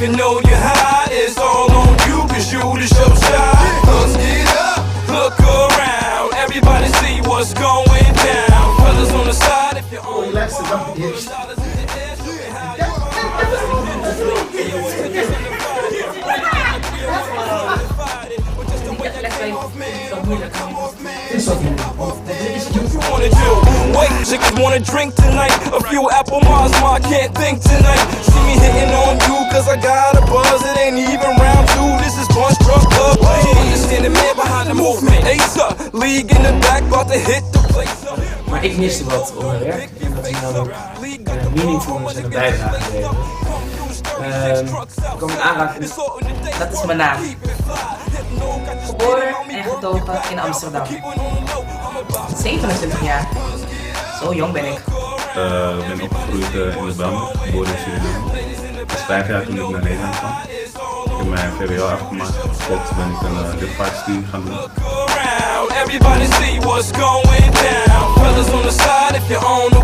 even though you're high, it's all on you, cause you the show star. Let's get up, look around, everybody see what's going down. Fellas on the side, if you're on the Chicks wanna drink tonight, a few apple Mars, ma, I can't think tonight. See me hitting on you, cause I got a buzz, it ain't even round two, this is Punch Drunk Club. Understand the man behind the movement, Ace up, league in the back, about to hit the place. Maar ik miste wat onderwerp en dat hij dan ook meaningful is en een bijdrage levert. Ik kom in aanraking. Dat is mijn naam. Geboren en getogen in Amsterdam. 27 jaar. Zo jong ben ik. Ik ben opgegroeid in de Bam, geboren in Suriname. Ik was 5 jaar toen ik naar Nederland kwam. Ik heb mijn VWO afgemaakt. Vervolgens ben ik een luchtvaartstudie gaan doen. Everybody see what's going down. Fellas on the side, if you're on